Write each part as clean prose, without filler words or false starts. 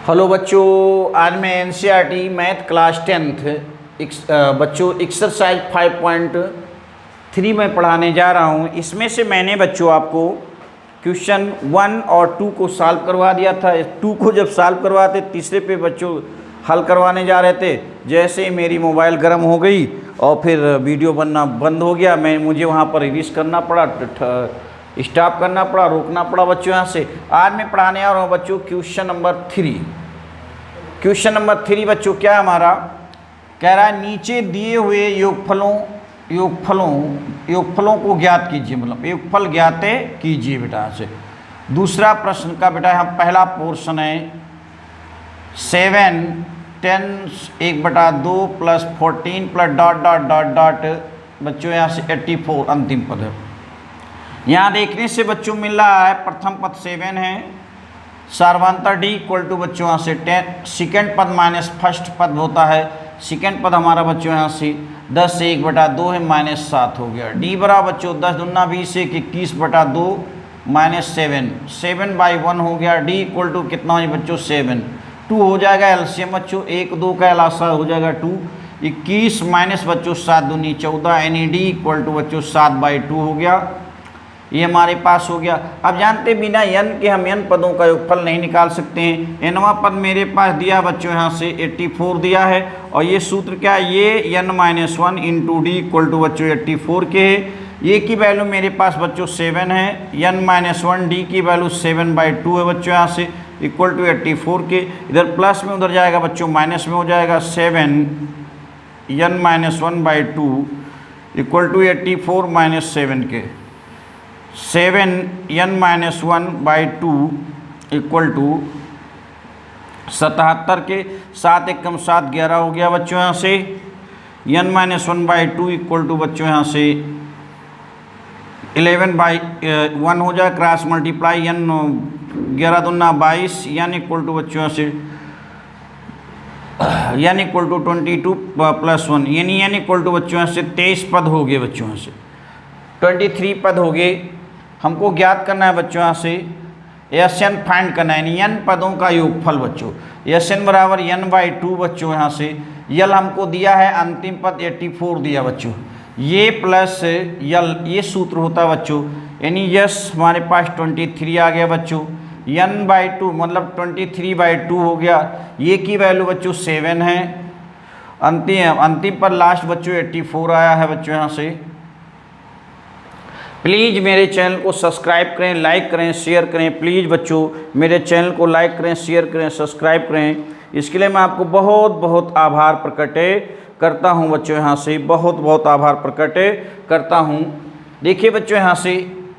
Hello बच्चों, आज मैं एनसीईआरटी मैथ क्लास 10th बच्चों एक्सरसाइज 5.3 में पढ़ाने जा रहा हूँ। इसमें से मैंने बच्चों आपको क्वेश्चन 1 और 2 को सॉल्व करवा दिया था। 2 को जब सॉल्व करवाते तीसरे पे बच्चों हल करवाने जा रहे थे, जैसे ही मेरी मोबाइल गर्म हो गई और फिर वीडियो बनना बंद हो गया। मुझे वहाँ पर रिवीज करना पड़ा, स्टॉप करना पड़ा, रोकना पड़ा बच्चों। यहाँ से आज मैं पढ़ाने आ रहा हूँ बच्चों क्वेश्चन नंबर 3। क्वेश्चन नंबर 3 बच्चों क्या हमारा कह रहा है, नीचे दिए हुए योगफलों को ज्ञात कीजिए, मतलब योगफल ज्ञात कीजिए बेटा से। दूसरा प्रश्न का बेटा हम पहला पोर्शन है 7 10 1/2 + 14 + डॉट डॉट डॉट डॉट बच्चों यहाँ से 84 अंतिम पद है। यहाँ देखने से बच्चों मिल रहा है प्रथम पद 7 है, सार्वंतर डी इक्वल टू बच्चों यहाँ से 10, सेकेंड पद माइनस फर्स्ट पद होता है। सेकेंड पद हमारा बच्चों यहाँ से 10 से 1/2 है, -7 हो गया। डी बराबर बच्चों 10 दूना 20 1 21/2 -7, 7/1 हो गया। डी इक्वल टू कितना हो बच्चों 7, 2 हो जाएगा एलसीएम बच्चों, 1 2 का एलआसा हो जाएगा 2, 21 माइनस बच्चों 7 दूनी 14, यानी डी इक्वल टू बच्चों 7/2 हो गया। ये हमारे पास हो गया। अब जानते बिना n के हम n पदों का योगफल नहीं निकाल सकते हैं। nवां पद मेरे पास दिया बच्चों यहाँ से 84 दिया है, और ये सूत्र क्या है, ये n-1 into D equal to बच्चों 84 के है। ये की वैल्यू मेरे पास बच्चों 7 है, n-1 डी की वैल्यू 7/2 है बच्चों यहाँ से इक्वल टू 84 के। इधर प्लस में उधर जाएगा बच्चों माइनस में हो जाएगा, 7 n-1/2 इक्वल टू 84 - 7 के, 7 n-1/2 इक्वल टू 77 के। 7 1 कम 7 11 हो गया बच्चों यहाँ से। n-1/2 इक्वल टू बच्चों यहाँ से 11/1 हो जाए, क्रॉस मल्टीप्लाई n 11 दूना 22, n इक्वल टू बच्चों यहाँ से n इक्वल टू 22 + 1, यानी n इक्वल टू बच्चों यहाँ से 23 पद हो गए बच्चों यहाँ से, 23 पद हो गए। हमको ज्ञात करना है बच्चों यहाँ से Sn फाइंड करना है, यानी n पदों का योगफल बच्चों। Sn बराबर n/2 बच्चों यहाँ से। यल हमको दिया है अंतिम पद 84 दिया बच्चों, ये प्लस यल ये सूत्र होता है बच्चों, यानी यस हमारे पास 23 आ गया बच्चों। n/2 मतलब 23/2 हो गया। ये की वैल्यू बच्चों 7 है, अंतिम पर लास्ट बच्चों 84 आया है बच्चों यहाँ से। प्लीज़ मेरे चैनल को सब्सक्राइब करें, लाइक करें, शेयर करें। प्लीज़ बच्चों मेरे चैनल को लाइक करें, शेयर करें, सब्सक्राइब करें। इसके लिए मैं आपको बहुत बहुत आभार प्रकट करता हूं बच्चों, यहाँ से बहुत बहुत आभार प्रकट करता हूं। देखिए बच्चों यहाँ से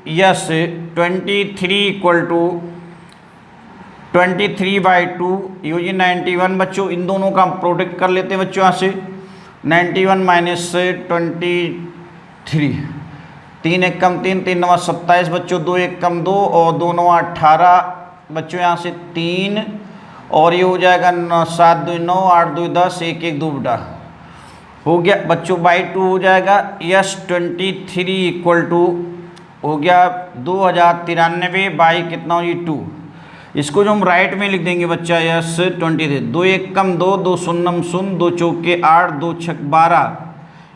यस 23 इक्वल टू 23/2 यूजी 91 बच्चों। इन दोनों का हम प्रोडक्ट कर लेते हैं बच्चों यहाँ से, 91 - 23, 3 1 कम 3 3 9 27 बच्चों, 2 1 कम 2 और 2 9 18 बच्चों यहाँ से 3, और ये हो जाएगा 7 2 9 8 2 10 1 1 2 बेटा हो गया बच्चों, /2 हो जाएगा। यस 23 इक्वल टू हो गया 2093 बाई कितना हो, ये 2। इसको जो हम राइट में लिख देंगे बच्चा यस 23, 2 1 कम 2 2 0 0 2 चौके 8 2 6 12,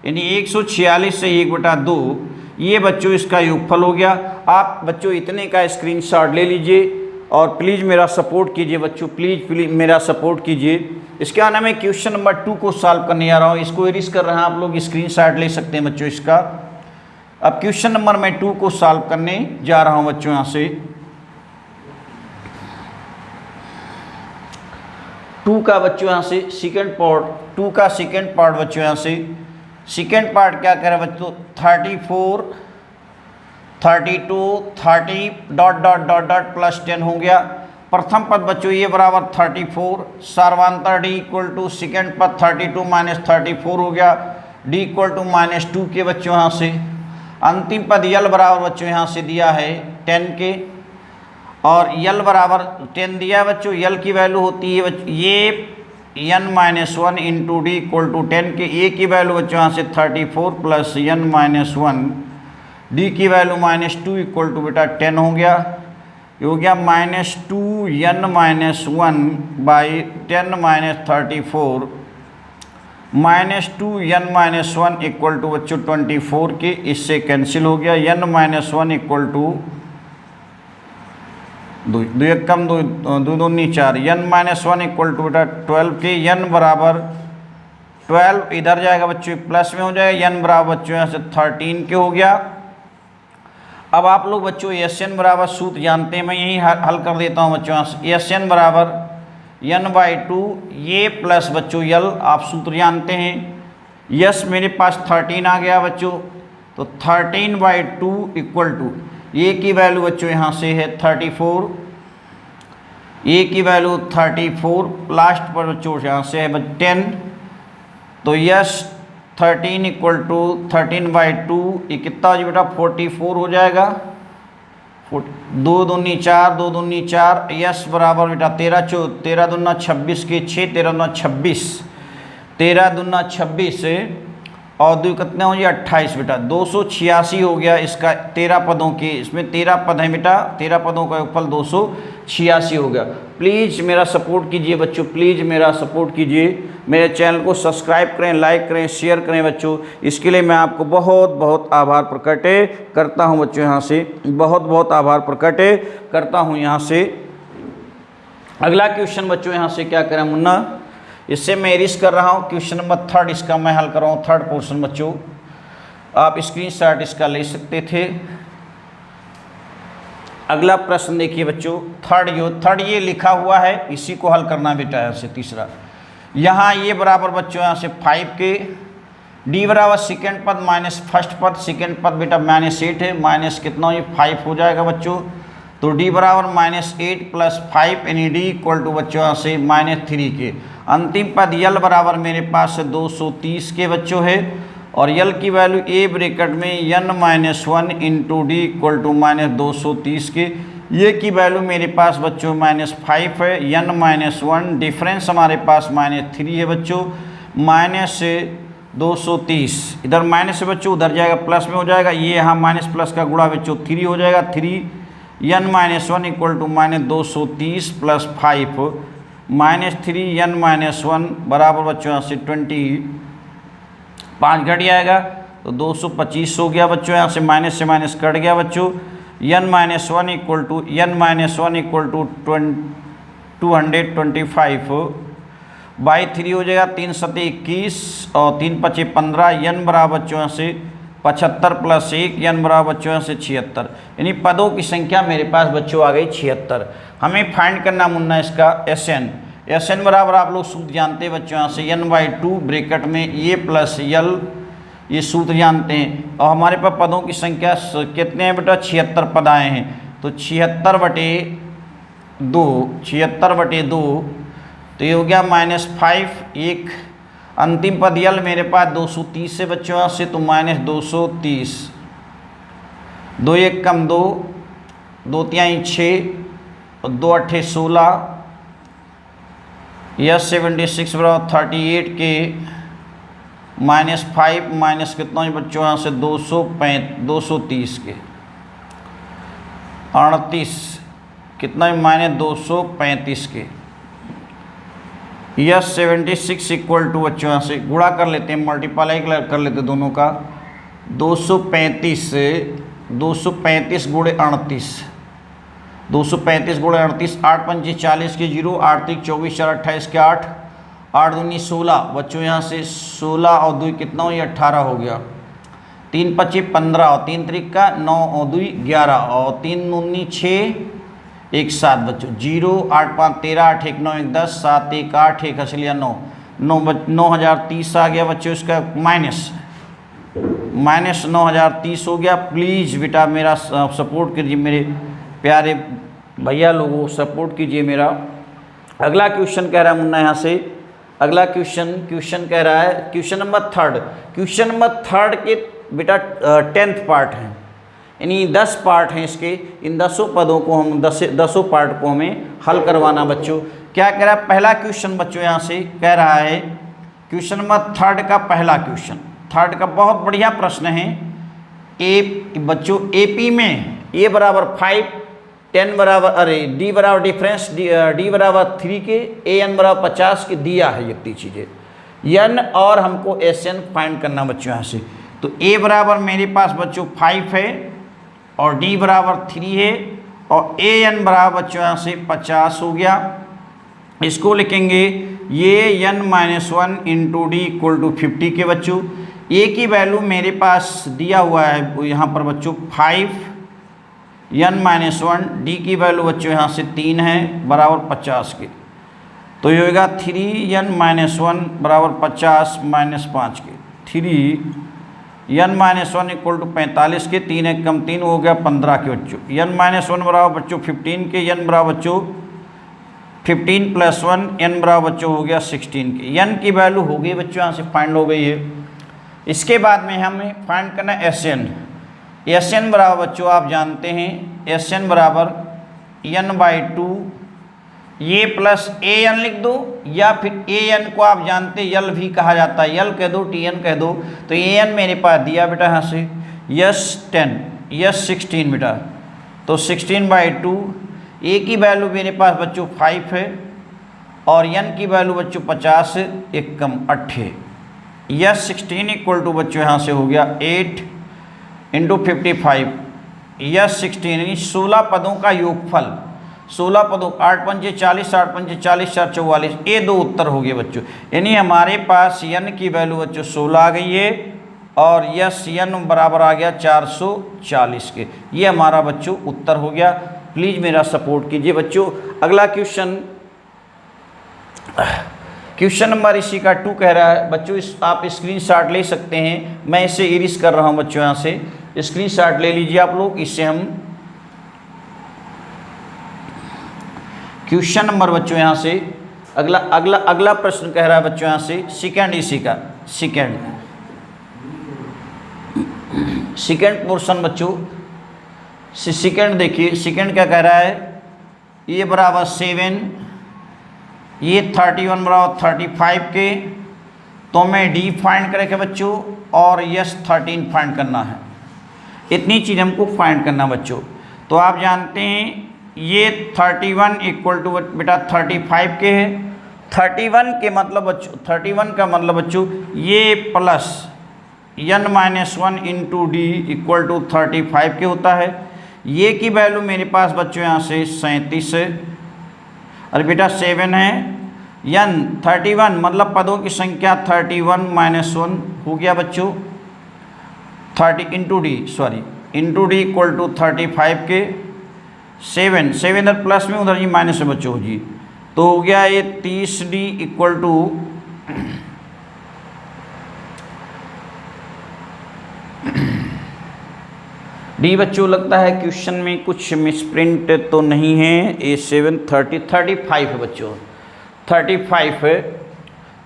यानी 146 से 1/2 ये बच्चों इसका योगफल हो गया। आप बच्चों इतने का स्क्रीनशॉट ले लीजिए और प्लीज़ मेरा सपोर्ट कीजिए बच्चों, प्लीज़ मेरा सपोर्ट कीजिए। इसके आने में क्वेश्चन नंबर 2 को सॉल्व करने जा रहा हूँ, इसको एरिस कर रहे हैं, आप लोग स्क्रीनशॉट ले सकते हैं बच्चों इसका। अब क्वेश्चन नंबर मैं 2 को सॉल्व करने जा रहा हूँ बच्चों यहाँ से। 2 का बच्चों यहाँ से सेकेंड पार्ट, 2 का सेकेंड पार्ट बच्चों यहाँ से। सेकेंड पार्ट क्या कह रहा है बच्चों, 34 32 30 डॉट डॉट डॉट डॉट +10 हो गया। प्रथम पद बच्चों ये बराबर 34, सार्वंतर डी इक्वल टू सेकेंड पद 32 - 34 हो गया, डी इक्वल टू -2 के बच्चों यहाँ से। अंतिम पद यल बराबर बच्चों यहाँ से दिया है 10 के, और यल बराबर 10 दिया है बच्चों। यल की वैल्यू होती है बच्चों ये n-1 into D equal to 10 के। ए की वैल्यू बच्चों यहाँ से 34 + n-1, डी की वैल्यू -2 इक्वल टू बेटा 10 हो गया। ये हो गया -2n-1/10-34 -2n-1 इक्वल टू बच्चों 24 के, इससे कैंसिल हो गया। n-1 इक्वल टू 2 1 कम 2 2 दूनी 4, n-1 इक्वल टू बेटा 12 के, n बराबर 12 इधर जाएगा बच्चों प्लस में हो जाएगा, n बराबर बच्चों यहाँ से 13 के हो गया। अब आप लोग बच्चों एस एन बराबर सूत्र जानते हैं, मैं यही हल कर देता हूँ बच्चों। एस एन बराबर n/2 ये प्लस बच्चों यल, आप सूत्र जानते हैं। यस मेरे पास 13 आ गया बच्चों, तो 13/2 इक्वल टू ए की वैल्यू बच्चों यहाँ से है 34, ए की वैल्यू 34 लास्ट पर बच्चों यहाँ से है 10, तो यस 13 इक्वल टू 13/2 ये कितना हो जाए बेटा 44 हो जाएगा। 2 दूनी 4, 2 दूनी 4, यस बराबर बेटा 13 दूना 26 के 6, 13 दूना 26, 13 दूना 26 और 2 कितने हो गया 28 बेटा 286 हो गया इसका 13 पदों के, इसमें 13 पद हैं बेटा, 13 पदों का योगफल 286 हो गया। प्लीज़ मेरा सपोर्ट कीजिए बच्चों, प्लीज़ मेरा सपोर्ट कीजिए, मेरे चैनल को सब्सक्राइब करें, लाइक करें, शेयर करें बच्चों। इसके लिए मैं आपको बहुत बहुत आभार प्रकट करता हूं बच्चों, यहाँ से बहुत बहुत आभार प्रकट करता हूं यहाँ से। अगला क्वेश्चन बच्चों यहाँ से क्या करें मुन्ना, इससे मैं रिस्क कर रहा हूँ क्वेश्चन नंबर 3 इसका मैं हल कर रहा हूँ, 3rd पोर्शन बच्चों, आप स्क्रीनशॉट इसका ले सकते थे। अगला प्रश्न देखिए बच्चों, 3rd ये लिखा हुआ है, इसी को हल करना बेटा यहाँ से। तीसरा यहाँ ये बराबर बच्चों यहाँ से 5 के, डी बराबर सेकेंड पद माइनस फर्स्ट पद, सेकेंड पद बेटा -8 है, माइनस कितना ये 5 हो जाएगा बच्चों, तो डी बराबर -8 + 5 यानी डी इक्वल टू बच्चों यहाँ से -3 के। अंतिम पद यल बराबर मेरे पास 230 के बच्चों है, और यल की वैल्यू ए ब्रैकेट में n-1 into D equal to -230 के, ये की वैल्यू मेरे पास बच्चों -5 है, n-1 डिफरेंस हमारे पास -3 है बच्चों, -230 इधर माइनस से बच्चों उधर जाएगा प्लस में हो जाएगा, ये यहाँ माइनस प्लस का गुणा बच्चों 3 हो जाएगा, 3 n-1 इक्वल टू -230 + 5 -3 n-1 बराबर बच्चों यहाँ से 25 घट जाएगा, तो 225 हो गया बच्चों, यहाँ से माइनस कट गया बच्चों, n-1 इक्वल टू 225/3 हो जाएगा, 3 × 21 और 3 × 5 15, n बराबर बच्चों यहाँ से 75 + 1, n बराबर बच्चों यहाँ से 76, यानी पदों की संख्या मेरे पास बच्चों आ गई 76। हमें फाइंड करना मुन्ना इसका एस एन बराबर आप लोग सूत्र जानते हैं बच्चों, यहाँ से n/2 ब्रैकेट में ए प्लस यल, ये सूत्र जानते हैं, और हमारे पास पदों की संख्या कितने हैं बेटा 76 पद आए हैं, तो 76/2 तो ये हो गया -5, एक अंतिम पद यल मेरे पास 230 से बच्चों यहाँ से, तो -230, 2 1 कम 2, 2 3 6 और 2 8 16, यस 76 बराबर 38 के, -5 माइनस कितना बच्चों यहाँ से 230 के, 38 कितना -235 के, यस 76 इक्वल टू बच्चों यहाँ से गुणा कर लेते हैं, मल्टीप्लाई कर लेते हैं दोनों का, 235 से 235 × 38, 235 × 38, 8 × 40 के 0, 8 × 24 4 28 के 8, 8 दूनी 16 बच्चों यहाँ से 16 और 2 कितना हो, ये 18 हो गया, 3 × 25 15 और 3 × 3 9 और 2 11 और 3 दूनी 6 1 7 बच्चों, 0 8 5 13 8 1 9 1 10 7 1 8 1 असलिया 9 9030 आ गया बच्चों, इसका माइनस 9030 हो गया। प्लीज़ बेटा मेरा सपोर्ट कीजिए, मेरे प्यारे भैया लोगों सपोर्ट कीजिए मेरा। अगला क्वेश्चन कह रहा है मुन्ना यहाँ से, अगला क्वेश्चन कह रहा है question number 3rd, question number 3rd के बेटा 10th पार्ट हैं, यानी 10 पार्ट हैं इसके, इन 10 पदों को हम 10 पार्ट को हमें हल करवाना बच्चों। क्या कह रहा है पहला क्वेश्चन बच्चों यहाँ से कह रहा है क्वेश्चन नंबर 3rd का पहला क्वेश्चन, 3rd का बहुत बढ़िया प्रश्न है। बच्चों एपी में ए बराबर 5 10 बराबर, अरे डी बराबर डिफरेंस डी बराबर 3 के, ए एन बराबर 50 के दिया है ये इतनी चीज़ें एन, और हमको एस एन फाइंड करना बच्चों यहाँ से। तो ए बराबर मेरे पास बच्चों 5 है और डी बराबर 3 है और ए एन बराबर बच्चों यहाँ से 50 हो गया। इसको लिखेंगे ये n minus 1 into D equal to 50 के बच्चों। ए की वैल्यू मेरे पास दिया हुआ है यहाँ पर बच्चों 5 n माइनस 1, डी की वैल्यू बच्चों यहाँ से 3 है बराबर 50 के। तो ये होगा 3n माइनस 1 बराबर 50 माइनस 5 के, 3n माइनस 1 इक्वल टू 45 के, 3 एक कम 3 हो गया 15 के बच्चों। n माइनस 1 बराबर बच्चों 15 के, n बराबर बच्चों 15 प्लस 1, n बराबर बच्चों हो गया 16 के। n की वैल्यू हो गई बच्चों यहाँ से फाइंड हो गई है। इसके बाद में हमें फाइंड करना है एस एन। एस एन बराबर बच्चों आप जानते हैं एस एन बराबर n/2, ये प्लस ए एन लिख दो, या फिर ए एन को आप जानते यल भी कहा जाता है, यल कह दो टी एन कह दो। तो ए एन मेरे पास दिया बेटा यहाँ से यस 16 बेटा, तो 16/2। ए की वैल्यू मेरे पास बच्चों 5 है और एन की वैल्यू बच्चों 50 है, एक कम 8। यस 16 इक्वल टू बच्चों यहाँ से हो गया 8 इंटू 55, यस 16 यानी 16 पदों का योगफल, 16 पदों 8 पंजे 40, 8 पंजे 40, 4 44, ये दो उत्तर हो गए बच्चों। यानी हमारे पास n की वैल्यू बच्चों 16 आ गई है और यस n बराबर आ गया 440 के। ये हमारा बच्चों उत्तर हो गया। प्लीज़ मेरा सपोर्ट कीजिए बच्चों। अगला क्वेश्चन नंबर इसी का 2 कह रहा है बच्चों, आप स्क्रीनशॉट ले सकते हैं, मैं इसे इरेज कर रहा हूं बच्चों, यहाँ से स्क्रीनशॉट ले लीजिए आप लोग। इससे हम क्वेश्चन नंबर बच्चों यहाँ से अगला प्रश्न कह रहा है बच्चों यहाँ से सेकंड, इसी का सेकंड पोर्शन बच्चों। सेकंड देखिए, सेकंड क्या कह रहा है, ये बराबर 7, ये 31 बराबर 35 के। तो मैं डी फाइंड करेंगे बच्चों और यस 13 फाइंड करना है। इतनी चीज़ हमको फाइंड करना बच्चों। तो आप जानते हैं ये 31 इक्वल टू बेटा 35 के है। 31 के मतलब बच्चों, 31 का मतलब बच्चों ये plus n minus 1 into D equal to 35 के होता है। ये की वैल्यू मेरे पास बच्चों यहाँ से 37 है, अरे बेटा 7 है। n 31 मतलब पदों की संख्या 31 माइनस 1 हो गया बच्चों, 30 इंटू डी इक्वल टू 35 के। 7 इधर प्लस में, उधर जी माइनस में बच्चों जी, तो हो गया ये 30 डी इक्वल टू डी बच्चों। लगता है क्वेश्चन में कुछ मिसप्रिंट तो नहीं है। ए 7 35 है बच्चों, 35 है।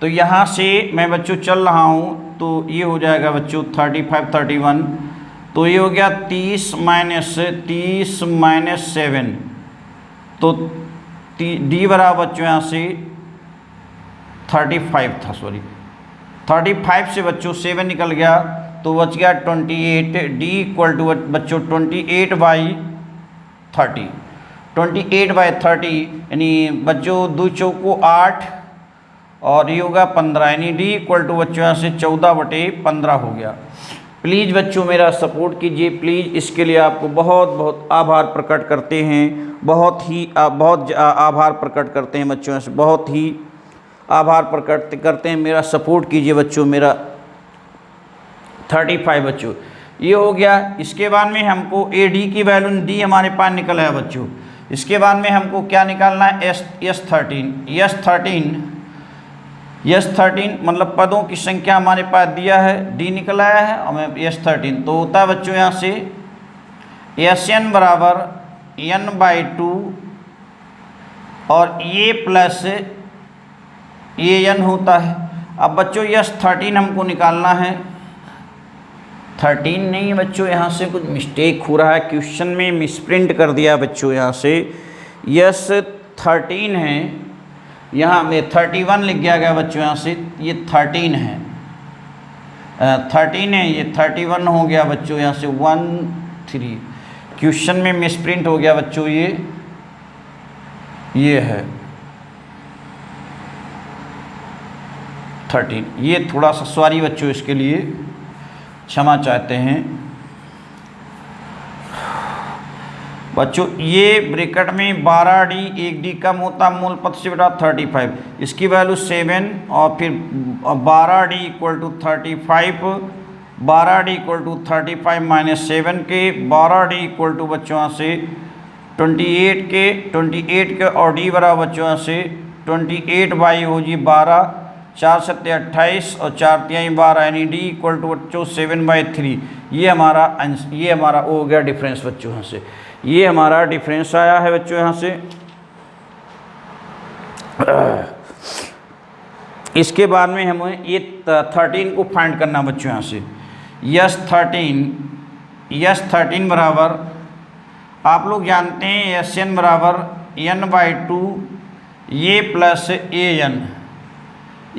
तो यहाँ से मैं बच्चों चल रहा हूँ तो ये हो जाएगा बच्चों 35 31, तो ये हो गया 30 माइनस 7, तो डी बराबर बच्चों यहाँ से 35 था, सॉरी 35 से बच्चों 7 निकल गया तो बच गया 28। डी इक्वल टू बच्चों 28/30, 28/30 यानी बच्चों 2 चौको 8 और ये होगा 15, यानी डी इक्वल टू बच्चों यहाँ से 14/15 हो गया। प्लीज़ बच्चों मेरा सपोर्ट कीजिए प्लीज़। इसके लिए आपको बहुत बहुत आभार प्रकट करते हैं, बहुत आभार प्रकट करते हैं बच्चों से, बहुत ही आभार प्रकट करते हैं। मेरा सपोर्ट कीजिए बच्चों। मेरा 35 बच्चों ये हो गया। इसके बाद में हमको ए डी की वैल्यू, डी हमारे पास निकल है बच्चों। इसके बाद में हमको क्या निकालना है, यस 13 मतलब पदों की संख्या हमारे पास दिया है, डी निकल आया है और मैं यस 13, तो होता है बच्चों यहाँ से एस एन बराबर n/2 और ये प्लस ये n होता है। अब बच्चों यस 13 हमको निकालना है, 13 नहीं है बच्चों, यहाँ से कुछ मिस्टेक हो रहा है, क्वेश्चन में मिसप्रिंट कर दिया बच्चों। यहाँ से यस 13 है, यहाँ में 31 लिख दिया गया बच्चों, यहाँ से ये 13 है, 13 है, ये 31 हो गया बच्चों। यहाँ से 1 3 क्वेश्चन में मिसप्रिंट हो गया बच्चों, ये है 13। ये थोड़ा सा सॉरी बच्चों, इसके लिए क्षमा चाहते हैं बच्चों। ये ब्रैकेट में 12D 1D कम होता मूल पद से बेटा 35, इसकी वैल्यू 7 और फिर 12D equal to 35, 12D equal to 35 minus 7 के, 12D इक्वल टू बच्चों यहाँ से 28 के और D बराबर बच्चों यहाँ से 28 बाई हो जी 12, 4 सत्ते 28 और 4 तिहाई 12, यानी D इक्वल टू बच्चों 7/3। ये हमारा हो गया डिफरेंस बच्चों यहाँ से, ये हमारा डिफरेंस आया है बच्चों यहाँ से। इसके बाद में हमें ये 13 को फाइंड करना बच्चों यहाँ से। यस 13 बराबर आप लोग जानते हैं SN बराबर n/2 ये प्लस AN।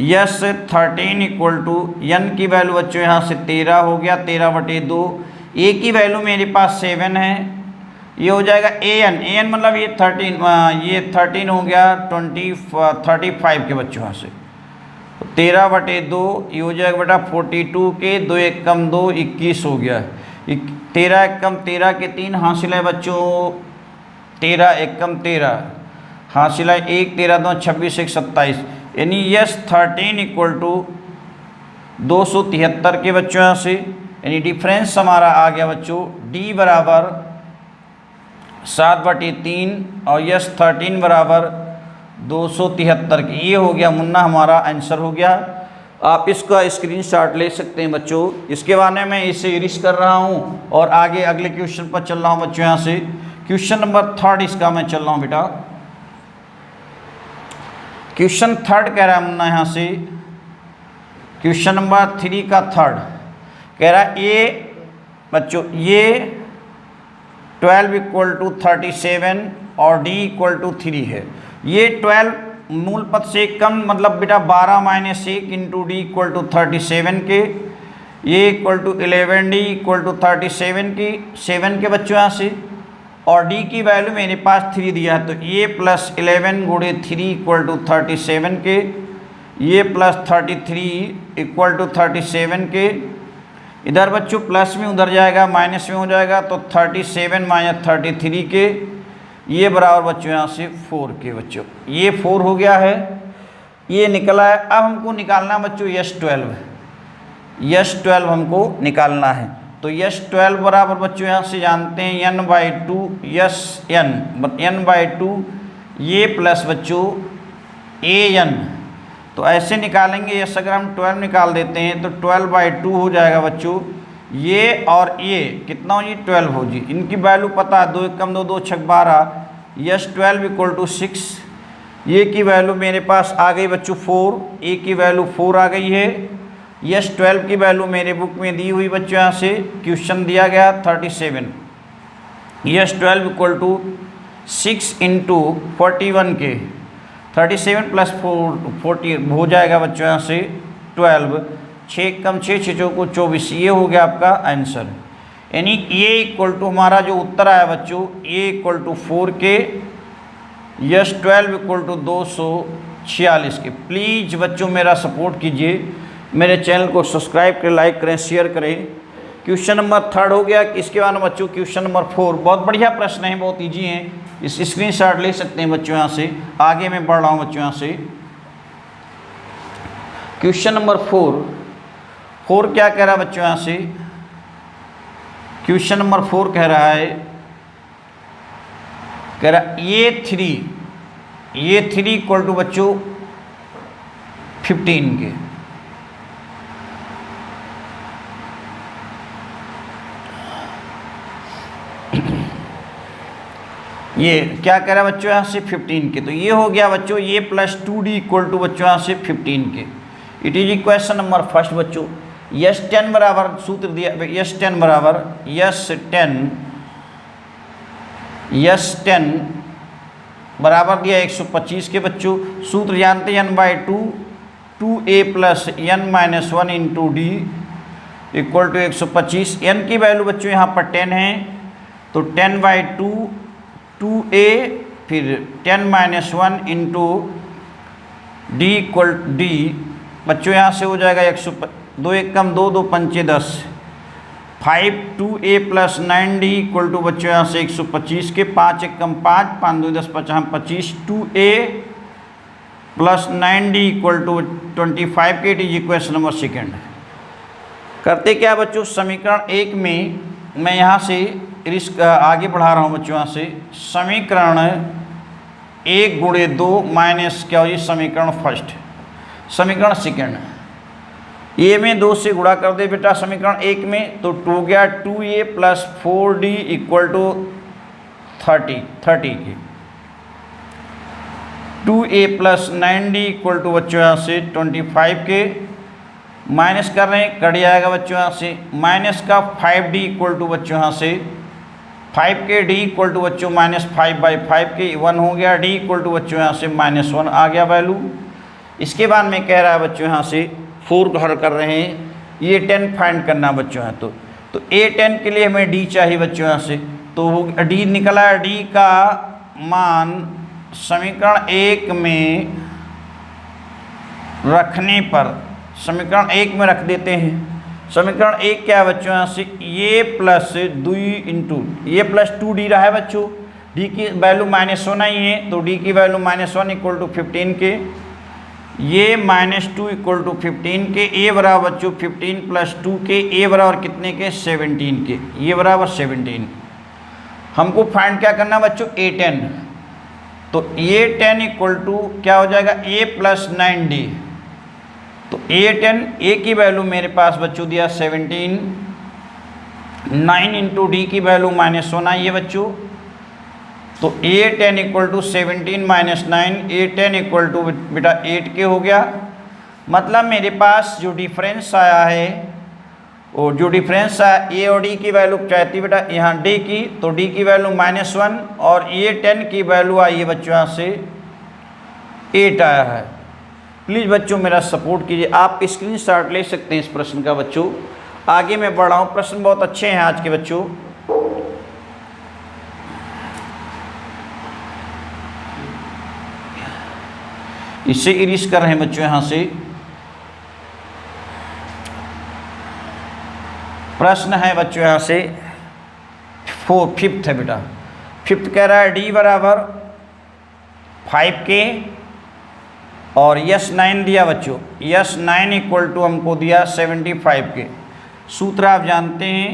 Yes 13 equal to n की वैल्यू बच्चों यहाँ से 13 हो गया, 13/2। A की वैल्यू मेरे पास 7 है, ये हो जाएगा AN मतलब ये 13 हो गया 35 के बच्चों यहाँ से, 13/2 ये हो जाएगा बेटा 42 के, 2 1 कम 2 21 हो गया, 13 1 कम 13 के 3 हासिल है बच्चों, 13 1 कम 13 हासिल है 1, 13 2 26 1 27, यानी यस 13 इक्वल टू 273 के बच्चों यहाँ से, यानी डिफरेंस हमारा आ गया बच्चों D बराबर 7/3 और यस 13 बराबर 273 के। ये हो गया मुन्ना, हमारा आंसर हो गया। आप इसका स्क्रीनशॉट ले सकते हैं बच्चों। इसके बाद में मैं इसे इरिश कर रहा हूँ और आगे अगले क्वेश्चन पर चल रहा हूँ बच्चों। यहाँ से क्वेश्चन नंबर 3 इसका मैं चल रहा हूँ बेटा। क्वेश्चन 3 कह रहा है मुन्ना यहाँ से, क्वेश्चन नंबर 3 का 3 कह रहा है ये बच्चों ये 12 इक्वल टू 37 और D इक्वल टू 3 है। ये 12 मूल पद से कम मतलब बेटा 12 minus 1 into D equal to 37 के, ये equal to 11D equal to 37 की 7 के बच्चों यहाँ से, और D की वैल्यू मेरे पास 3 दिया है, तो ये प्लस 11 गुणे 3 इक्वल टू 37 के, ये प्लस 33 इक्वल टू 37 के, इधर बच्चों प्लस में उधर जाएगा माइनस में हो जाएगा, तो 37 माइनस 33 के, ये बराबर बच्चों यहाँ से 4 के बच्चों, ये 4 हो गया है, ये निकला है। अब हमको निकालना बच्चों यस 12 हमको निकालना है। तो यस 12 बराबर बच्चों यहाँ से जानते हैं n/2 यस n/2 ये प्लस बच्चों an, तो ऐसे निकालेंगे। यस अगर हम 12 निकाल देते हैं तो 12/2 हो जाएगा बच्चों, ये और ये कितना हो जी 12 हो जी, इनकी वैल्यू पता है 2 1 कम 2 2 6 12, यस 12 इक्वल टू 6, ये की वैल्यू मेरे पास आ गई बच्चों 4, ए की वैल्यू 4 आ गई है। यस 12 की वैल्यू मेरे बुक में दी हुई बच्चों यहाँ से क्वेश्चन दिया गया 37, यस 12 इक्वल टू 6 इंटू 41 के, 37 प्लस 40 हो जाएगा बच्चों यहाँ से 12, 6 कम 6 6 को 24, ये हो गया आपका आंसर। यानी ये इक्वल टू हमारा जो उत्तर आया बच्चों ये इक्वल टू 4 के, यस 12 इक्वल टू 246 के। प्लीज़ बच्चों मेरा सपोर्ट कीजिए, मेरे चैनल को सब्सक्राइब करें, लाइक करें, शेयर करें। क्वेश्चन नंबर 3 हो गया। इसके बाद बच्चों क्वेश्चन नंबर 4 बहुत बढ़िया प्रश्न है, बहुत ईजी है, इस स्क्रीनशॉट ले सकते हैं बच्चों यहाँ से। आगे मैं बढ़ रहा हूँ बच्चों यहाँ से। क्वेश्चन नंबर 4 क्या कह रहा है बच्चों यहाँ से, क्वेश्चन नंबर 4 कह रहा है ये 3 इक्वल टू बच्चों 15 के, ये क्या कह रहा है बच्चों यहाँ से 15 के, तो ये हो गया बच्चों ये प्लस 2D इक्वल टू बच्चों यहाँ से 15 के। इट इज इक्वेशन नंबर 1 बच्चों। यस 10 बराबर सूत्र दिया, यस 10 बराबर यस 10 बराबर दिया 125 के बच्चों। सूत्र जानते हैं n/2 2a plus n-1 into D equal to 125। n की वैल्यू बच्चों यहाँ पर 10 है, तो 10/2 2a फिर 10-1 इंटू डी इक्वल डी बच्चों यहाँ से हो जाएगा 102 1 कम 2 2 पंचे 10 5 2a plus 9d equal to बच्चों यहाँ से 125 के 5 1 कम 5 5 2 10 5 25 2a plus 9d equal to 25 के। It is equation number second. करते क्या बच्चों, समीकरण 1 में मैं यहाँ से रिस्क आगे बढ़ा रहा हूँ बच्चों, यहाँ से समीकरण 1 गुणे 2 माइनस क्या हो जी समीकरण फर्स्ट, समीकरण सेकेंड ए में 2 से गुणा कर दे बेटा समीकरण 1 में, तो 2 गया 2a plus 4d equal to 30 की 2a plus 9d equal to बच्चों यहाँ से 25 के। माइनस कर रहे हैं, कट जाएगा बच्चों यहाँ से, माइनस का 5d इक्वल टू बच्चों यहाँ से 5 के d इक्वल टू बच्चों -5/5 के 1 हो गया, d इक्वल टू बच्चों यहाँ से -1 आ गया वैल्यू। इसके बाद में कह रहा है बच्चों यहाँ से 4 हल कर रहे हैं, ये 10 फाइंड करना बच्चों है, तो a10 के लिए हमें d चाहिए बच्चों यहाँ से, तो d निकला, d का मान समीकरण 1 में रखने पर समीकरण 1 में रख देते हैं। समीकरण 1 क्या है बच्चों यहाँ से, ये प्लस 2 इंटू ये प्लस 2d रहा है बच्चों, d की वैल्यू -1 ही है, तो d की वैल्यू -1 इक्वल टू 15 के, ये -2 इक्वल टू 15 के, a बराबर बच्चों 15 प्लस 2 के, a बराबर कितने के 17 के, ये बराबर 17। हमको फाइंड क्या करना बच्चों a10, तो a10 इक्वल टू क्या हो जाएगा a प्लस 9d, तो a10 a की वैल्यू मेरे पास बच्चों दिया 17, 9 इंटू डी की वैल्यू -1 आई है बच्चों, तो a10 equal to 17 minus 9, a10 equal to बेटा 8 के हो गया। मतलब मेरे पास जो डिफरेंस आया है, और जो डिफरेंस आया a और d की वैल्यू चाहती बेटा यहाँ d की, तो d की वैल्यू -1 और a10 की वैल्यू आई है बच्चों यहाँ से 8 आया है। प्लीज़ बच्चों मेरा सपोर्ट कीजिए, आप स्क्रीनशॉट ले सकते हैं इस प्रश्न का बच्चों। आगे मैं बढ़ रहा हूँ, प्रश्न बहुत अच्छे हैं आज के बच्चों। इससे इरिश कर रहे हैं बच्चों यहाँ से। प्रश्न है बच्चों यहाँ से 5th है बेटा, 5th कह रहा है d बराबर 5 के और यस 9 दिया बच्चों, यस 9 इक्वल टू हमको दिया 75 के। सूत्र आप जानते हैं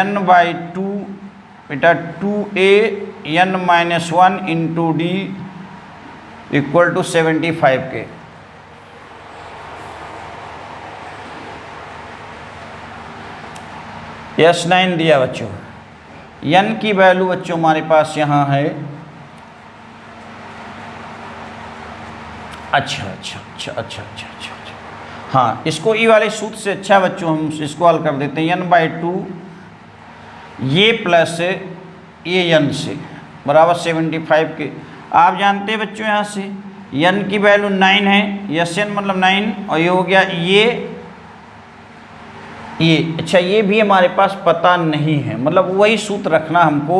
n/2 बेटा 2a n-1 into D equal to 75 के। यस 9 दिया बच्चों, n की वैल्यू बच्चों हमारे पास यहाँ है, अच्छा, हाँ इसको ई वाले सूत्र से अच्छा बच्चों हम इसको हल कर देते हैं, n/2 ये प्लस ये n से बराबर 75 के। आप जानते हैं बच्चों यहाँ से n की वैल्यू 9 है, यस n मतलब 9, और ये हो गया ये अच्छा ये भी हमारे पास पता नहीं है, मतलब वही सूत्र रखना हमको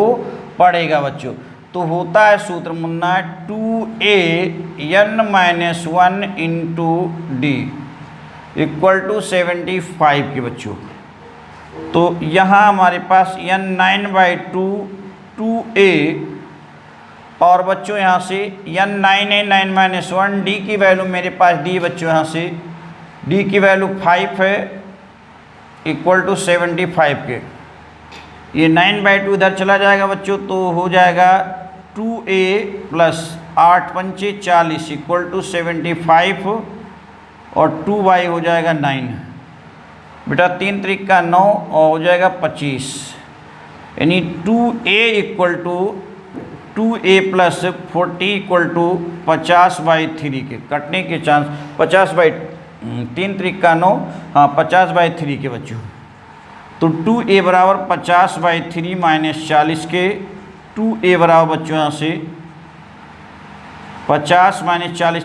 पड़ेगा बच्चों। तो होता है सूत्र मुन्ना 2a n-1 into D equal to 75 के बच्चों। तो यहाँ हमारे पास n/2 2a और बच्चों यहाँ से n9 9-1 d की वैल्यू मेरे पास दी बच्चों, यहाँ से d की वैल्यू 5 है इक्वल टू 75 के। ये 9/2 इधर चला जाएगा बच्चों, तो हो जाएगा 2a प्लस 8 पंचे 40 इक्वल टू 75 और 2y हो जाएगा 9 बेटा, 3 त्रिका 9 और हो जाएगा 25, यानी 2a equal to 2a plus 40 equal to 50/3 के। कटने के चांस 3 त्रिका 9, हाँ 50/3 के बच्चों। तो 2a बराबर 50/3 माइनस 40 के, 2a बराबर बच्चों यहाँ से 50 माइनस 40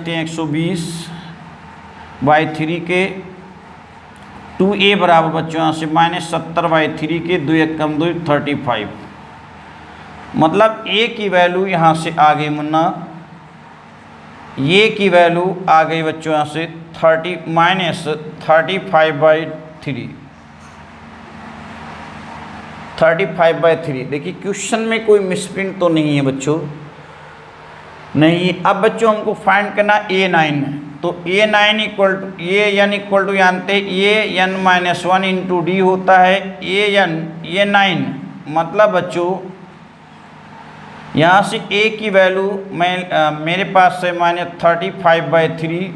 120/3 के, 2a बराबर बच्चों यहाँ से -70/3 के, 2 1 कम 2 35। मतलब ए की वैल्यू यहाँ से आ गई मुन्ना, ए की वैल्यू आ गई बच्चों यहाँ से 30 माइनस 35/3, 35/3। देखिए क्वेश्चन में कोई मिसप्रिंट तो नहीं है बच्चों, नहीं। अब बच्चों हमको फाइंड करना A9, तो A9 equal to A n equal to जानते A n-1 इंटू डी होता है A9, मतलब बच्चों यहाँ से A की वैल्यू मेरे पास है -35/3,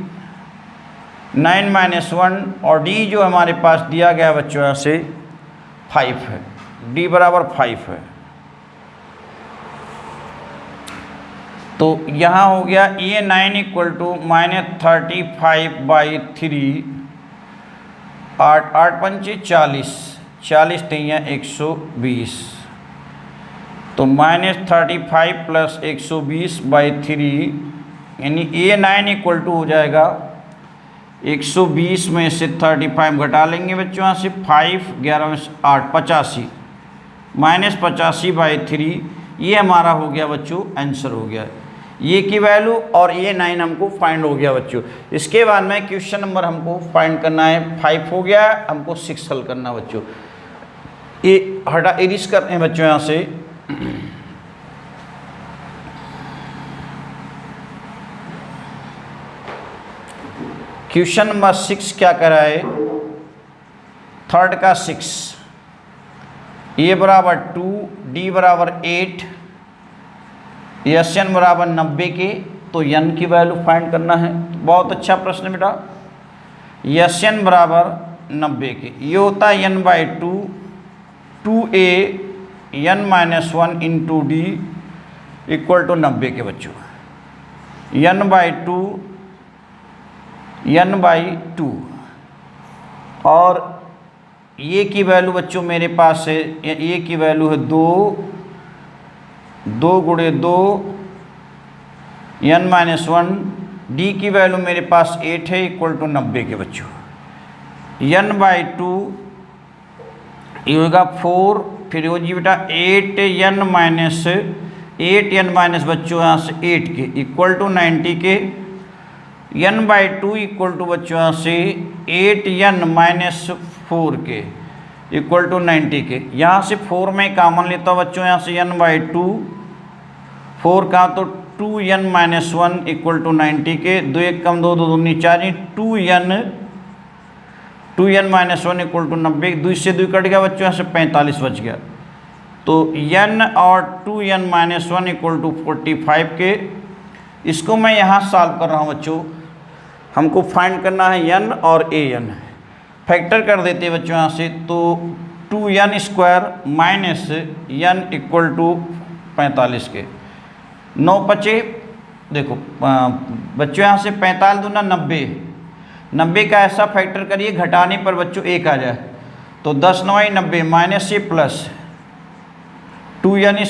9 - 1, और D जो हमारे पास दिया गया बच्चों यहाँ से 5 है, D बराबर 5 है। तो यहाँ हो गया A9 इक्वल टू -35/3, 8 8 पंचे 40, 40 3 120, तो -35 + 120/3, यानी A9 इक्वल टू हो जाएगा 120 में से 35 घटा लेंगे बच्चों यहाँ से 5, 11 में से 8, 85, -85/3, ये हमारा हो गया बच्चों आंसर हो गया। ये की वैल्यू और A9 हमको फाइंड हो गया बच्चों। इसके बाद में क्वेश्चन नंबर हमको फाइंड करना है 5 हो गया, हमको 6 हल करना बच्चों। ये हटा इरिस करते हैं बच्चों यहाँ से। क्वेश्चन नंबर 6 क्या करा है, थर्ड का 6, A बराबर 2, D बराबर 8, Sn बराबर 90 के, तो n की वैल्यू फाइंड करना है। बहुत अच्छा प्रश्न बेटा। Sn बराबर 90 के, ये होता है n/2, 2A n-1 into D equal to 90 के बच्चों, n/2 n/2, और ये की वैल्यू बच्चों मेरे पास है, ये की वैल्यू है 2 × 2 n-1, डी की वैल्यू मेरे पास 8 है इक्वल टू 90 के बच्चों, n/2 ये होगा 4, फिर हो जी बेटा 8n बच्चों यहाँ से 8 के इक्वल टू 90 के, n/2 इक्वल टू बच्चों यहाँ से 8n - 4 के इक्वल टू 90 के। यहाँ से 4 में कॉमन लेता हूँ बच्चों, यहाँ से n/2, 4 का तो 2n - 1 इक्वल टू 90 के, 2 1 कम 2 2 दूनी 4, 2n - 1 इक्वल टू 90, 2 से 2 कट गया बच्चों, यहाँ से 45 बच गया। तो n और 2n - 1 इक्वल टू 45 के। इसको मैं यहाँ सॉल्व कर रहा हूँ बच्चों, हमको फाइंड करना है n और an, फैक्टर कर देते बच्चों यहाँ से, तो 2n² - n इक्वल टू 45 के, 9 बचे। देखो बच्चों यहाँ से 45 दूना 90, 90 का ऐसा फैक्टर करिए घटाने पर बच्चों 1 आ जाए, तो 10 9 90 माइनस से plus 2n²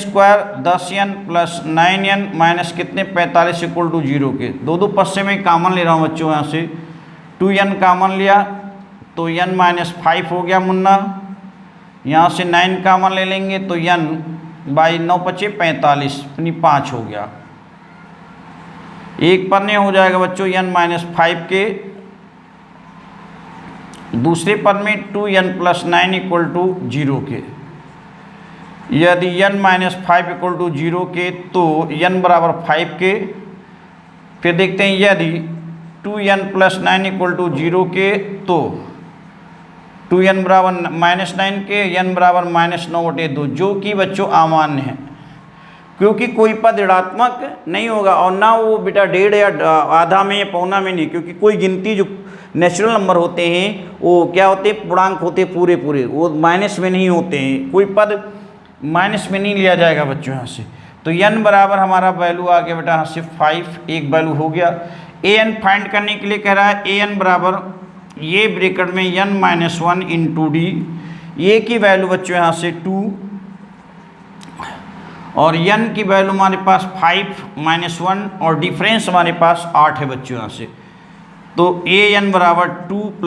10n + 9n minus कितने 45 इक्वल टू 0 के। 2 2 पस्से में कॉमन ले रहा हूँ बच्चों, यहाँ से 2n कॉमन लिया तो n - 5 हो गया मुन्ना, यहाँ से 9 कॉमन ले लेंगे तो n/9 बचे 45 यानी 5 हो गया। एक पन्ने हो जाएगा बच्चों n - 5 के, दूसरे पद में 2n + 9 इक्वल टू 0 के। यदि n - 5 इक्वल टू 0 के तो n बराबर 5 के। फिर देखते हैं यदि 2n + 9 इक्वल टू 0 के तो 2n बराबर -9 के, n बराबर -9/2, जो कि बच्चों अमान्य है, क्योंकि कोई पद ऋणात्मक नहीं होगा और ना वो बेटा 1.5 या आधा में या पौना में नहीं, क्योंकि कोई गिनती जो नेचुरल नंबर होते हैं वो क्या होते हैं, पूर्णांक होते हैं पूरे पूरे, वो माइनस में नहीं होते हैं, कोई पद माइनस में नहीं लिया जाएगा बच्चों यहाँ से। तो n बराबर हमारा वैल्यू आ गया बेटा यहाँ से 5, एक वैल्यू हो गया। an फाइंड करने के लिए कह रहा है an बराबर ये ब्रैकेट में n - 1 इंटू डी, ये की वैल्यू बच्चों यहाँ से 2 और n की वैल्यू हमारे पास 5 - 1 और डिफरेंस हमारे पास 8 है बच्चों यहाँ से। तो an बराबर 2 +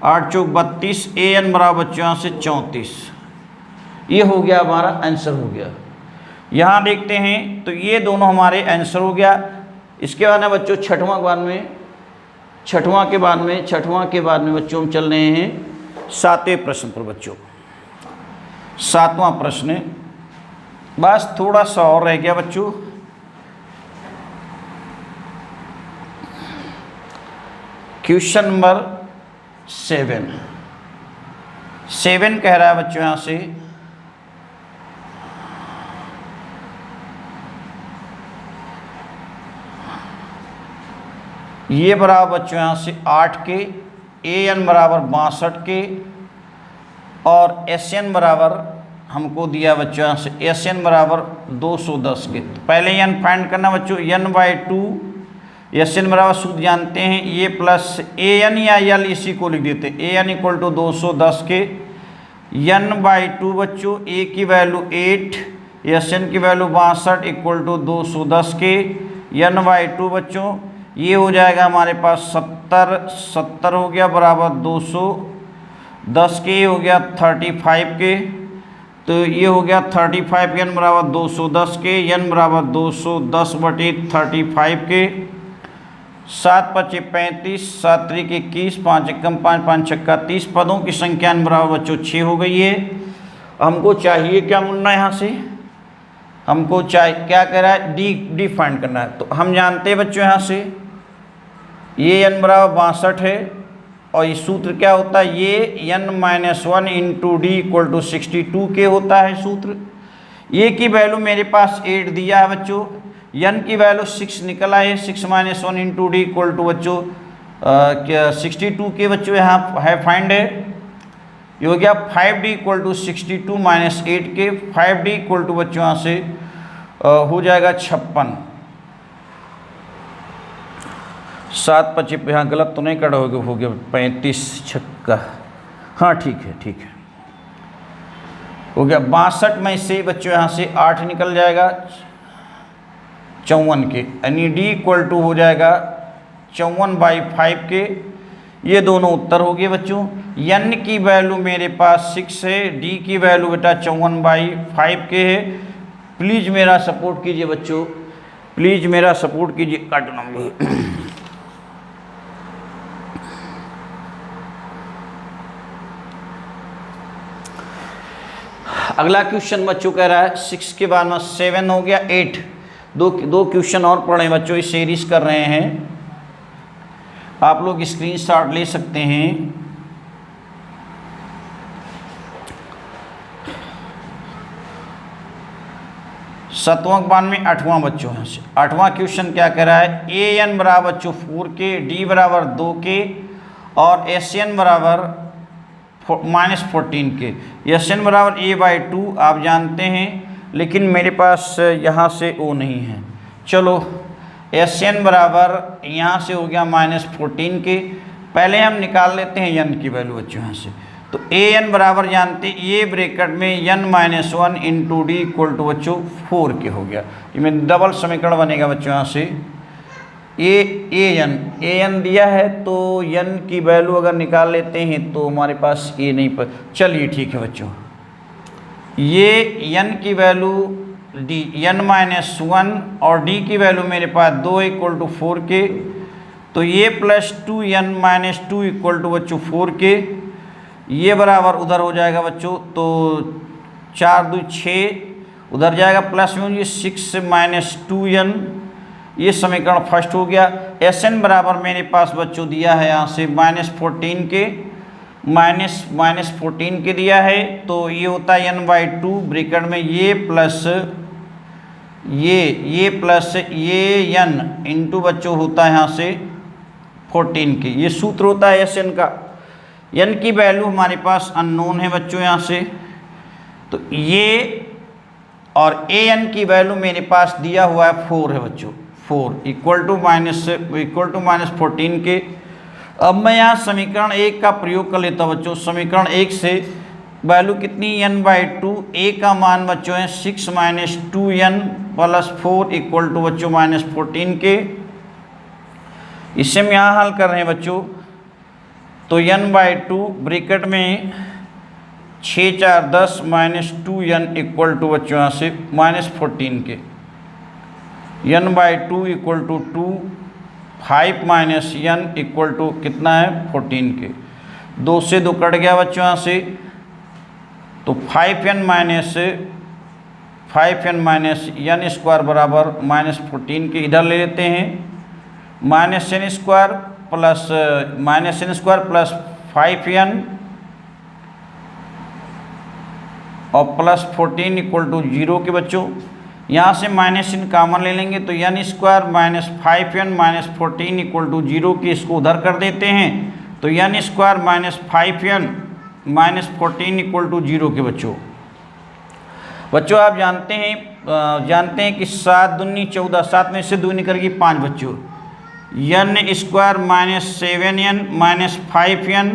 8 × 4 = 32, an बराबर बच्चों यहाँ से 34। ये हो गया हमारा आंसर हो गया। यहाँ देखते हैं तो ये दोनों हमारे आंसर हो गया। इसके बाद में बच्चों छठवां के बाद में बच्चों हम चल रहे हैं सातवें प्रश्न पर। बच्चों सातवां प्रश्न बस थोड़ा सा और रह गया बच्चों। क्वेश्चन नंबर 7 कह रहा है बच्चों यहाँ से ये बराबर बच्चों यहाँ से 8 के, an बराबर 62 के और sn बराबर हमको दिया बच्चों यहाँ से sn बराबर 210 के। तो पहले n फाइंड करना बच्चों, n/2 sn बराबर सूत्र जानते हैं ये प्लस an या l इसी को लिख देते an इक्वल टू 210 के n/2 बच्चों a की वैल्यू 8 sn की वैल्यू 62 इक्वल टू 210 के n/2 बच्चों ये हो जाएगा हमारे पास 70 हो गया बराबर 210 के, ये हो गया 35 के, तो ये हो गया 35 n बराबर 210 के, n बराबर 210/35 के। 7 × 5 = 35, 7 × 3 = 21, 5 × 1 = 5, 5 × 6 = 30 पदों की संख्या n बराबर बच्चों 6 हो गई है। हमको चाहिए क्या मुन्ना यहाँ से, हमको चाहिए क्या कह रहा है डी फाइंड करना है। तो हम जानते हैं बच्चों यहाँ से ये n बराबर 62 है और ये सूत्र क्या होता है ये n - 1 × d = 62 के होता है सूत्र। ये की वैल्यू मेरे पास 8 दिया है बच्चों, n की वैल्यू 6 निकला है, 6 - 1 × d = बच्चों 62 के बच्चों यहाँ है फाइंड है। ये हो गया 5d = 62 - 8 के, 5d = बच्चों यहाँ से हो जाएगा 56। 7 × 5 यहाँ गलत तो नहीं कर रहे हो गया 35 छक्का, हाँ ठीक है हो गया 62 में से बच्चों यहाँ से 8 निकल जाएगा 54 के, यानी d इक्वल टू हो जाएगा 54/5 के। ये दोनों उत्तर हो गए बच्चों। n की वैल्यू मेरे पास 6 है, d की वैल्यू बेटा 54/5 के है। प्लीज़ मेरा सपोर्ट कीजिए बच्चों, प्लीज़ मेरा सपोर्ट कीजिए। काट नंबर अगला क्वेश्चन बच्चों कह रहा है 6 के बाद में 7 हो गया 8, दो क्वेश्चन और पढ़े बच्चों, इस सीरीज कर रहे हैं। आप लोग स्क्रीनशॉट ले सकते हैं। सातवां के बाद में 8वां बच्चों है। 8वां क्वेश्चन क्या कह रहा है an बराबर बच्चों 4 के, d बराबर 2 के और sn बराबर -14 के। sn बराबर a/2 आप जानते हैं, लेकिन मेरे पास यहाँ से o नहीं है। चलो sn बराबर यहाँ से हो गया -14 के, पहले हम निकाल लेते हैं n की वैल्यू बच्चों यहाँ से। तो an बराबर जानते ये ब्रैकेट में n - 1 × d = बच्चों 4 के हो गया। इसमें डबल समीकरण बनेगा बच्चों यहाँ से an दिया है तो n की वैल्यू अगर निकाल लेते हैं तो हमारे पास a नहीं पर। चलिए ठीक है बच्चों, ये n की वैल्यू n - 1 और d की वैल्यू मेरे पास 2 = 4 के, तो ये +2n - 2 = बच्चों 4 के। ये बराबर उधर हो जाएगा बच्चों, तो 4 × 2 = 6 उधर जाएगा, प्लस में ये 6 - 2n, ये समीकरण फर्स्ट हो गया। sn बराबर मेरे पास बच्चों दिया है यहाँ से -14 के, -14 के दिया है, तो ये होता है n/2 ब्रैकेट में ये प्लस ये n इंटू बच्चों होता है यहाँ से 14 के। ये सूत्र होता है sn का। n की वैल्यू हमारे पास अननोन है बच्चों यहाँ से, तो ये और an की वैल्यू मेरे पास दिया हुआ है 4 है बच्चों, 4 इक्वल टू -14 के। अब मैं यहाँ समीकरण 1 का प्रयोग कर लेता हूँ बच्चों। समीकरण 1 से वैल्यू कितनी n/2, a का मान बच्चों है 6 - 2n + 4 इक्वल टू बच्चों -14 के। इसे हम यहाँ हल कर रहे हैं बच्चों, तो n/2 ब्रैकेट में 6 4 10 माइनस 2n इक्वल टू बच्चों यहाँ से -14 के, n/2 equal to 2, 5 minus n equal to कितना है 14 के, 2 से 2 कट गया बच्चों यहाँ से, तो 5n माइनस n स्क्वायर बराबर -14 के, इधर ले लेते हैं -n square plus -n² + 5n और प्लस 14 इक्वल टू 0 के बच्चों। यहाँ से -n कॉमन ले लेंगे तो n² - 5n - 14 इक्वल टू 0 के, इसको उधर कर देते हैं तो n² - 5n - 14 इक्वल टू 0 के बच्चों। बच्चों आप जानते हैं कि 7 दूनी 14, 7 में से 2 निकल गई 5 बच्चों, n² - 7n - 5n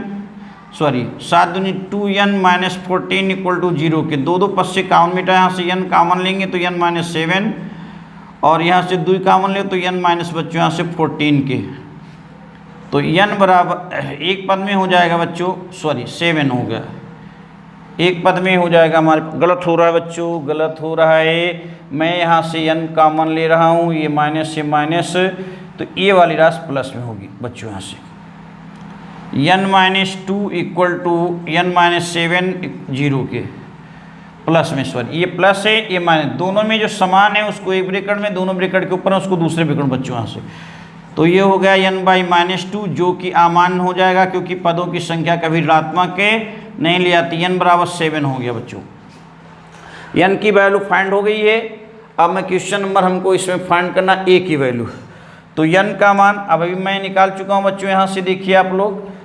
7 दूनी 2n - 14 इक्वल टू 0 के, 2 5 से कॉमन मिटा, यहाँ से n कॉमन लेंगे तो n - 7 और यहाँ से 2 कॉमन ले तो n - बच्चों यहाँ से 14 के, तो n बराबर एक पद में हो जाएगा बच्चों 7 हो गया, एक पद में हो जाएगा हमारे, गलत हो रहा है बच्चों, गलत हो रहा है, मैं यहाँ से n कॉमन ले रहा हूँ, ये माइनस से माइनस, तो ये वाली राशि प्लस में होगी बच्चों, यहाँ से n - 2 इक्वल टू n - 7 0 के प्लस में, ये प्लस है ये माइनस, दोनों में जो समान है उसको एक ब्रैकेट में, दोनों ब्रैकेट के ऊपर है उसको दूसरे ब्रैकेट बच्चों यहाँ से, तो ये हो गया n/-2 जो कि अमान्य हो जाएगा क्योंकि पदों की संख्या कभी ऋणात्मक के नहीं ले आती, n बराबर 7 हो गया बच्चों, n की वैल्यू फाइंड हो गई है। अब मैं क्वेश्चन नंबर हमको इसमें फाइंड करना a की वैल्यू, तो n का मान अब अभी मैं निकाल चुका हूँ बच्चों, यहाँ से देखिए आप लोग,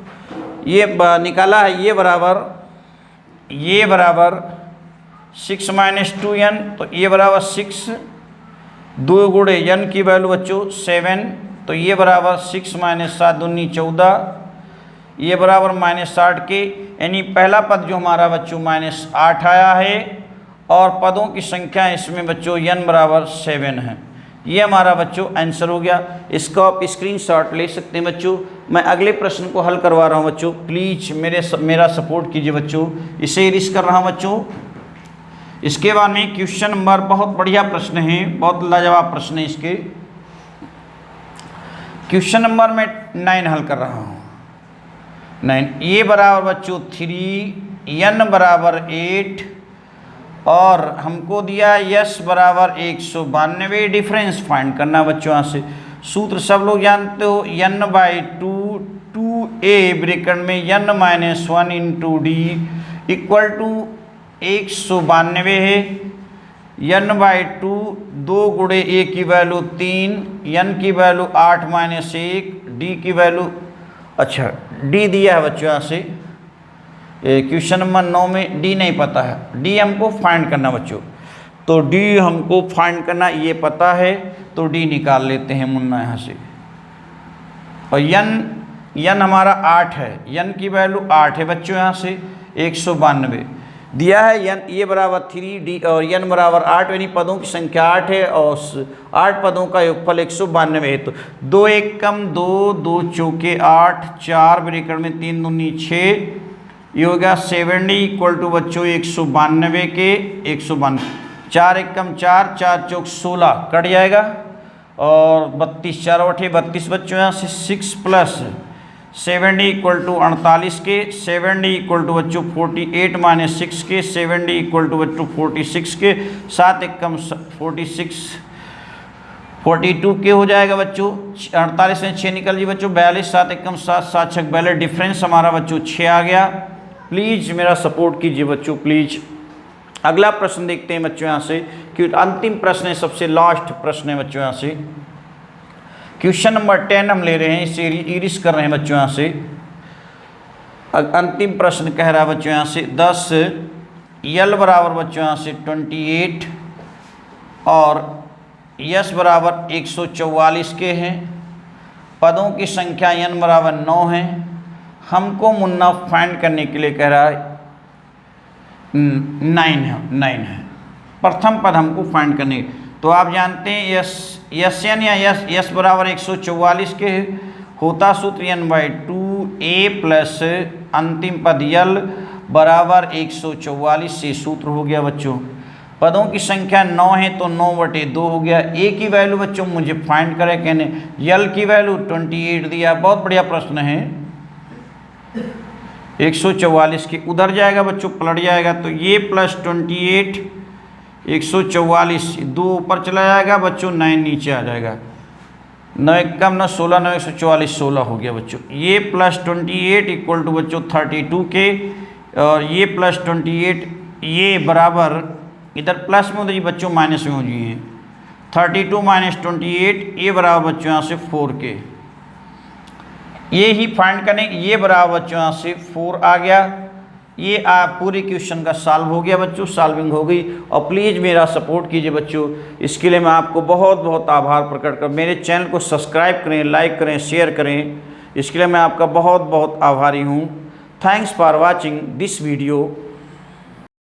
ये निकाला है, ये बराबर 6 - 2n, तो ये बराबर 6, 2 गुणे n की वैल्यू बच्चों 7, तो ये बराबर 6 - 7 दूनी 14, ये बराबर -8 के, यानी पहला पद जो हमारा बच्चों -8 आया है और पदों की संख्या इसमें बच्चों n बराबर 7 है। ये हमारा बच्चों आंसर हो गया, इसका आप स्क्रीनशॉट ले सकते हैं बच्चों। मैं अगले प्रश्न को हल करवा रहा हूँ बच्चों, प्लीज़ मेरा सपोर्ट कीजिए बच्चों, इसे इरेज कर रहा हूँ बच्चों। इसके बाद में क्वेश्चन नंबर, बहुत बढ़िया प्रश्न है, बहुत लाजवाब प्रश्न है इसके, क्वेश्चन नंबर मैं 9 हल कर रहा हूँ। 9 ये बराबर बच्चों 3, n बराबर 8 और हमको दिया s बराबर 192, डिफरेंस फाइंड करना बच्चों। यहाँ से सूत्र सब लोग जानते हो, n/2 2a ब्रैकेट में n - 1 into d equal to 192 है, n/2 2 गुणे a की वैल्यू 3, n की वैल्यू 8 - 1, d की वैल्यू, अच्छा d दिया है बच्चों यहाँ से, क्वेश्चन नंबर 9 में डी नहीं पता है, डी हमको फाइंड करना बच्चों, तो डी हमको फाइंड करना, ये पता है तो डी निकाल लेते हैं मुन्ना यहाँ से। और n हमारा 8 है, n की वैल्यू 8 है बच्चों, यहाँ से 192 दिया है, n ये बराबर 3d और n बराबर 8, यानी पदों की संख्या 8 है और 8 पदों का योगफल 192 है, तो 2 1 कम 2, 2 चौके 8, 4 ब्रैकेट में 3 दूनी 6, ये हो गया 70 इक्वल टू बच्चों 192 के 192, 4 1 कम 4, 4 चौक 16 कट जाएगा और 32 4 8 32 बच्चों, यहाँ से 6 प्लस 70 इक्वल टू 48 के, 70 इक्वल टू बच्चों 48 - 6 के, 70 इक्वल टू बच्चों 46 के, 7 1 कम 46 42 के हो जाएगा बच्चों, 48 में 6 निकल जी बच्चों 42, 7 1 कम 7, 7 6 42, डिफरेंस हमारा बच्चों 6 आ गया। प्लीज़ मेरा सपोर्ट कीजिए बच्चों प्लीज़। अगला प्रश्न देखते हैं बच्चों यहाँ से, क्योंकि अंतिम प्रश्न है, सबसे लास्ट प्रश्न है बच्चों यहाँ से, क्वेश्चन नंबर 10 हम ले रहे हैं, इसे इरिस कर रहे हैं बच्चों यहाँ से। अंतिम प्रश्न कह रहा है बच्चों यहाँ से 10 l बराबर बच्चों यहाँ से 28 और s बराबर 144 के हैं, पदों की संख्या n बराबर 9 है, हमको मुन्ना फाइंड करने के लिए कह रहा है 9 है, प्रथम पद हमको फाइंड करने, तो आप जानते हैं Sn या s बराबर 144 के होता सूत्र n/2 a प्लस अंतिम पद l बराबर 144 से सूत्र हो गया बच्चों। पदों की संख्या 9 है तो 9/2 हो गया। ए की वैल्यू बच्चों मुझे फाइंड करें कहने, यल की वैल्यू 28 दिया। बहुत बढ़िया प्रश्न है। 144 के उधर जाएगा बच्चों, पलट जाएगा तो ये प्लस 28 144 2 ऊपर चला जाएगा बच्चों, 9 नीचे आ जाएगा। 9 कम 9 16 9 144 16 हो गया बच्चों। ये प्लस 28 इक्वल टू बच्चों 32 के, और ये प्लस 28 ये बराबर इधर प्लस में उधर बच्चों माइनस में हो जाइए। 32 माइनस 28 ये बराबर बच्चों यहाँ से 4 के। ये ही फाइंड करें, ये बराबर बच्चों यहाँ से 4 आ गया। ये पूरे क्वेश्चन का सॉल्व हो गया बच्चों, सॉल्विंग हो गई। और प्लीज़ मेरा सपोर्ट कीजिए बच्चों, इसके लिए मैं आपको बहुत बहुत आभार प्रकट कर, मेरे चैनल को सब्सक्राइब करें, लाइक करें, शेयर करें। इसके लिए मैं आपका बहुत बहुत आभारी हूँ। Thanks for watching this video.